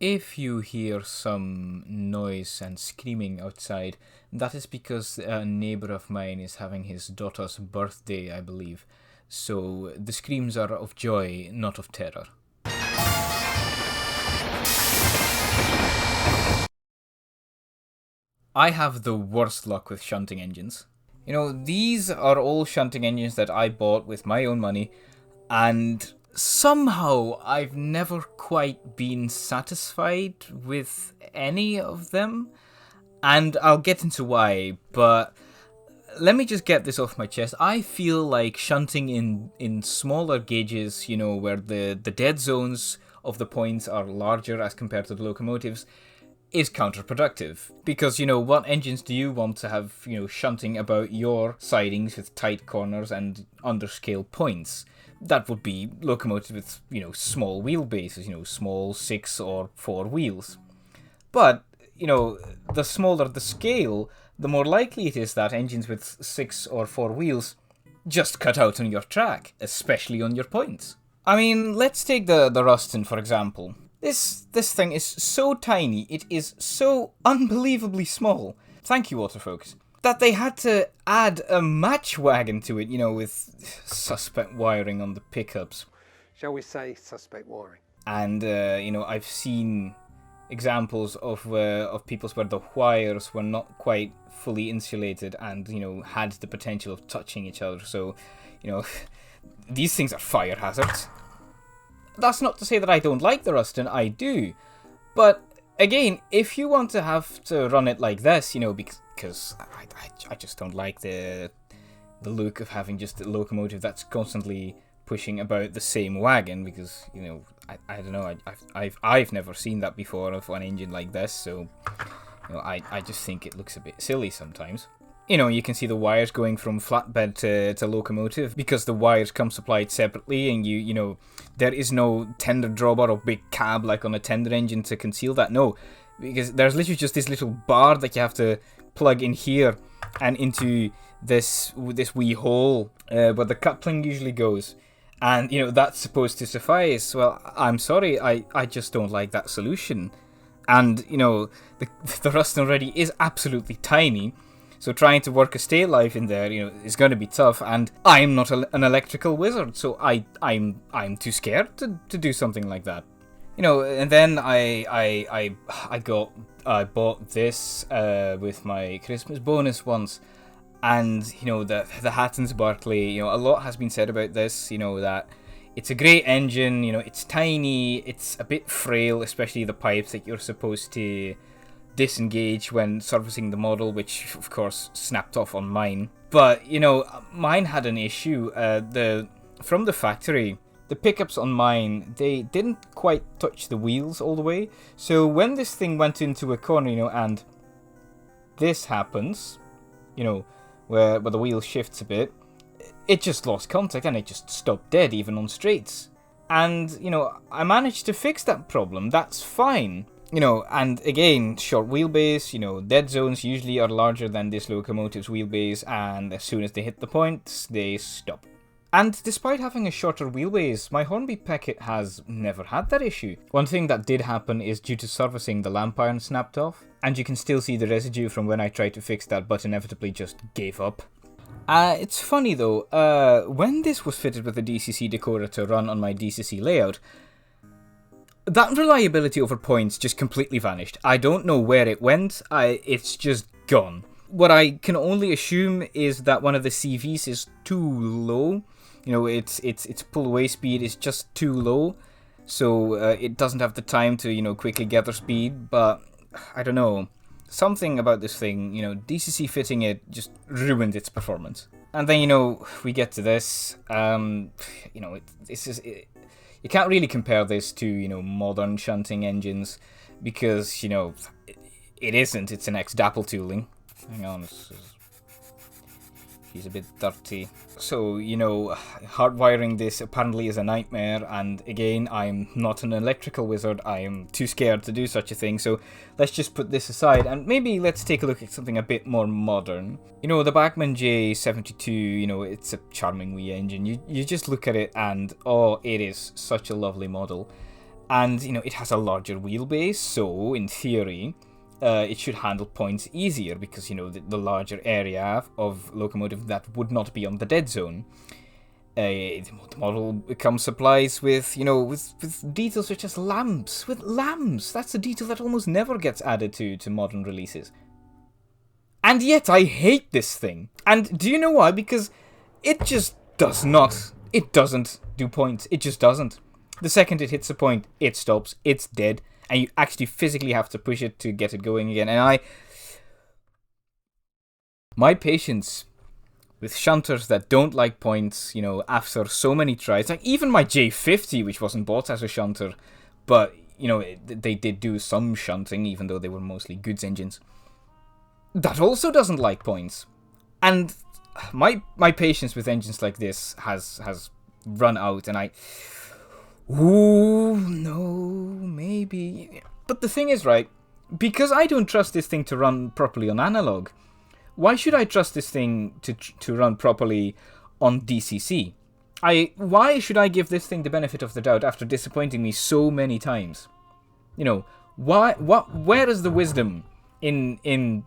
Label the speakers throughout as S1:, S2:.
S1: If you hear some noise and screaming outside, that is because a neighbor of mine is having his daughter's birthday, I believe. So the screams are of joy, not of terror. I have the worst luck with shunting engines. These are all shunting engines that I bought with my own money, and somehow I've never quite been satisfied with any of them. And I'll get into why, but let me just get this off my chest. I feel like shunting in smaller gauges, where the dead zones of the points are larger as compared to the locomotives, is counterproductive. Because, what engines do you want to have, shunting about your sidings with tight corners and underscale points? That would be locomotives with, small wheelbases, small 6 or 4 wheels. But, the smaller the scale, the more likely it is that engines with 6 or 4 wheels just cut out on your track, especially on your points. I mean, let's take the Ruston, for example. This thing is so tiny, it is so unbelievably small, thank you autofocus, that they had to add a match wagon to it, with suspect wiring on the pickups.
S2: Shall we say suspect wiring?
S1: And, I've seen examples of people's where the wires were not quite fully insulated and, had the potential of touching each other. So, these things are fire hazards. That's not to say that I don't like the Ruston, I do. But, again, if you want to have to run it like this, because I just don't like the look of having just a locomotive that's constantly pushing about the same wagon, because, I don't know, I've never seen that before of an engine like this, so, I just think it looks a bit silly sometimes. You can see the wires going from flatbed to locomotive, because the wires come supplied separately, and there is no tender drawbar or big cab like on a tender engine to conceal that. No, because there's literally just this little bar that you have to plug in here and into this wee hole where the coupling usually goes. And, that's supposed to suffice. Well, I'm sorry, I just don't like that solution. And, the Ruston already is absolutely tiny, so trying to work a stay life in there, is going to be tough. And I'm not an electrical wizard, so I'm too scared to do something like that. And then I bought this with my Christmas bonus once. And, the Hattons Barclay, a lot has been said about this, that it's a great engine, it's tiny, it's a bit frail, especially the pipes that you're supposed to disengage when servicing the model, which, of course, snapped off on mine. But, mine had an issue. From the factory, the pickups on mine, they didn't quite touch the wheels all the way. So when this thing went into a corner, and this happens, where the wheel shifts a bit, it just lost contact and it just stopped dead even on straights. And, I managed to fix that problem, that's fine. And again, short wheelbase, dead zones usually are larger than this locomotive's wheelbase, and as soon as they hit the points, they stop. And despite having a shorter wheelbase, my Hornby Picket has never had that issue. One thing that did happen is due to servicing, the lamp iron snapped off, and you can still see the residue from when I tried to fix that but inevitably just gave up. It's funny though, when this was fitted with a DCC decoder to run on my DCC layout, that reliability over points just completely vanished. I don't know where it went, it's just gone. What I can only assume is that one of the CVs is too low. Its pull away speed is just too low, so it doesn't have the time to, quickly gather speed, but I don't know. Something about this thing, DCC fitting it just ruined its performance. And then, we get to this. You can't really compare this to, modern shunting engines, because, it isn't. It's an ex-Dapple tooling. Hang on, she's a bit dirty. So, hardwiring this apparently is a nightmare, and again, I'm not an electrical wizard, I am too scared to do such a thing, so let's just put this aside, and maybe let's take a look at something a bit more modern. The Bachmann J72, it's a charming wee engine. You just look at it and, oh, it is such a lovely model. And, it has a larger wheelbase, so, in theory, it should handle points easier, because, the larger area of locomotive that would not be on the dead zone. The model comes supplies with, with details such as lamps. With lamps! That's a detail that almost never gets added to modern releases. And yet I hate this thing. And do you know why? Because it just does not. It doesn't do points. It just doesn't. The second it hits a point, it stops. It's dead. And you actually physically have to push it to get it going again. And my patience with shunters that don't like points, after so many tries, like even my J50, which wasn't bought as a shunter, but, they did do some shunting, even though they were mostly goods engines, that also doesn't like points. And my patience with engines like this has run out, and ooh, no, maybe. But the thing is, right, because I don't trust this thing to run properly on analog, why should I trust this thing to run properly on DCC? Why should I give this thing the benefit of the doubt after disappointing me so many times? Where is the wisdom in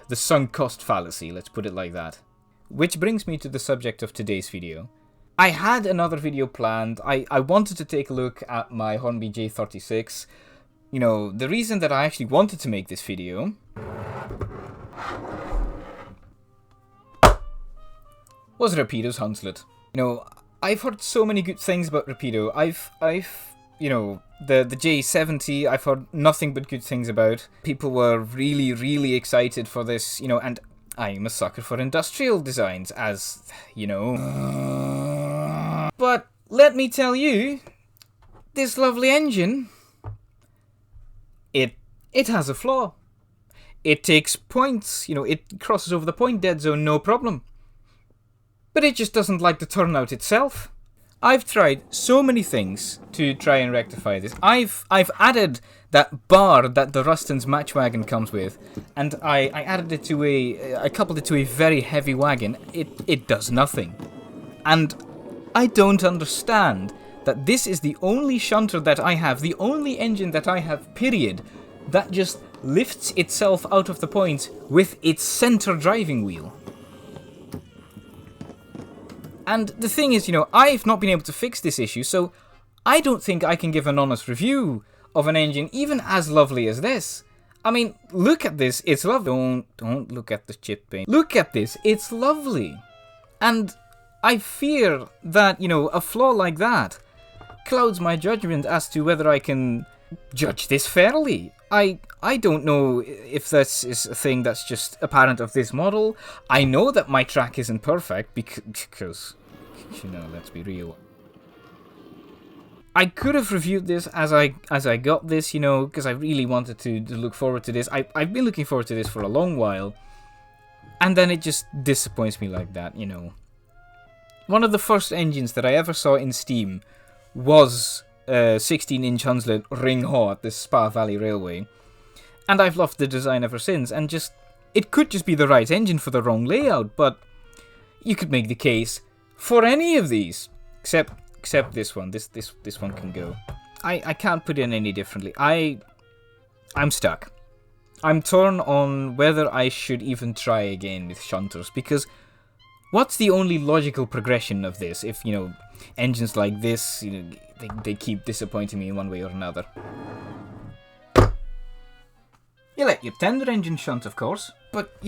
S1: the sunk cost fallacy, let's put it like that. Which brings me to the subject of today's video. I had another video planned. I wanted to take a look at my Hornby J36. The reason that I actually wanted to make this video was Rapido's Hunslet. I've heard so many good things about Rapido. I've the J70, I've heard nothing but good things about. People were really, really excited for this, and I'm a sucker for industrial designs, as, But let me tell you, this lovely engine, it has a flaw. It takes points, it crosses over the point dead zone, no problem. But it just doesn't like the turnout itself. I've tried so many things to try and rectify this. I've added that bar that the Ruston's match wagon comes with, and I added it to I coupled it to a very heavy wagon. It does nothing. And I don't understand that this is the only shunter that I have, the only engine that I have, period, that just lifts itself out of the points with its center driving wheel. And the thing is, I've not been able to fix this issue, so I don't think I can give an honest review of an engine even as lovely as this. I mean, look at this, it's lovely. Don't look at the chip paint. Look at this, it's lovely. And I fear that, a flaw like that clouds my judgment as to whether I can judge this fairly. I don't know if this is a thing that's just apparent of this model. I know that my track isn't perfect because let's be real. I could have reviewed this as I got this, because I really wanted to look forward to this. I've been looking forward to this for a long while, and then it just disappoints me like that, One of the first engines that I ever saw in Steam was 16-inch Hunslet Ring Haw at the Spa Valley Railway, and I've loved the design ever since, and it could just be the right engine for the wrong layout, but you could make the case for any of these, except this one. This one can go. I can't put in any differently. I'm stuck. I'm torn on whether I should even try again with shunters, because what's the only logical progression of this if, engines like this, they keep disappointing me in one way or another? You let your tender engine shunt, of course, but,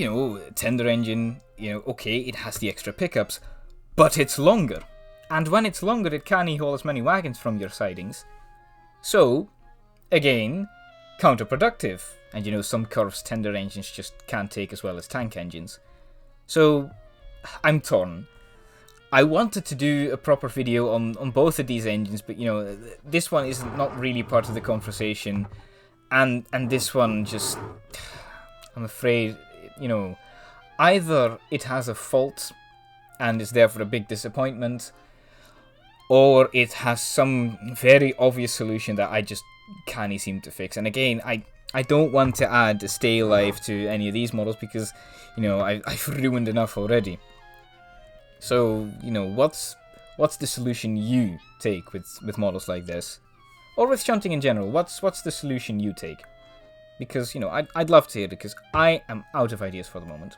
S1: tender engine, okay, it has the extra pickups, but it's longer. And when it's longer, it can't haul as many wagons from your sidings. So, again, counterproductive. And, some curves tender engines just can't take as well as tank engines. So, I'm torn. I wanted to do a proper video on both of these engines, but, this one is not really part of the conversation. And this one just, I'm afraid, either it has a fault and is therefore a big disappointment, or it has some very obvious solution that I just can't seem to fix. And again, I don't want to add a stay alive to any of these models because, I've ruined enough already. So, what's the solution you take with models like this? or with shunting in general, what's the solution you take? Because, I'd love to hear it, because I am out of ideas for the moment.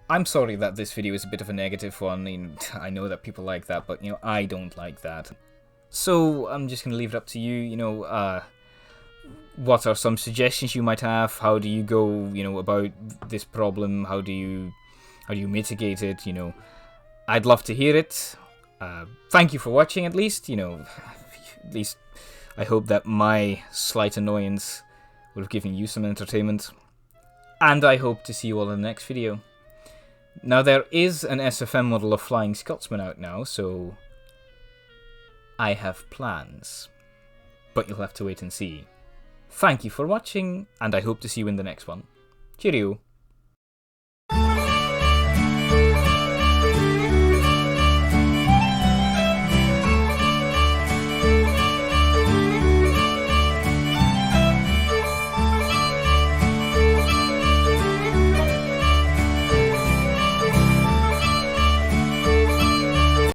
S1: I'm sorry that this video is a bit of a negative one. I know that people like that, but, I don't like that. So, I'm just going to leave it up to you, what are some suggestions you might have? How do you go, about this problem? How do you mitigate it? I'd love to hear it. Thank you for watching, at least. At least I hope that my slight annoyance would have given you some entertainment. And I hope to see you all in the next video. Now, there is an SFM model of Flying Scotsman out now, so I have plans. But you'll have to wait and see. Thank you for watching, and I hope to see you in the next one. Cheerio!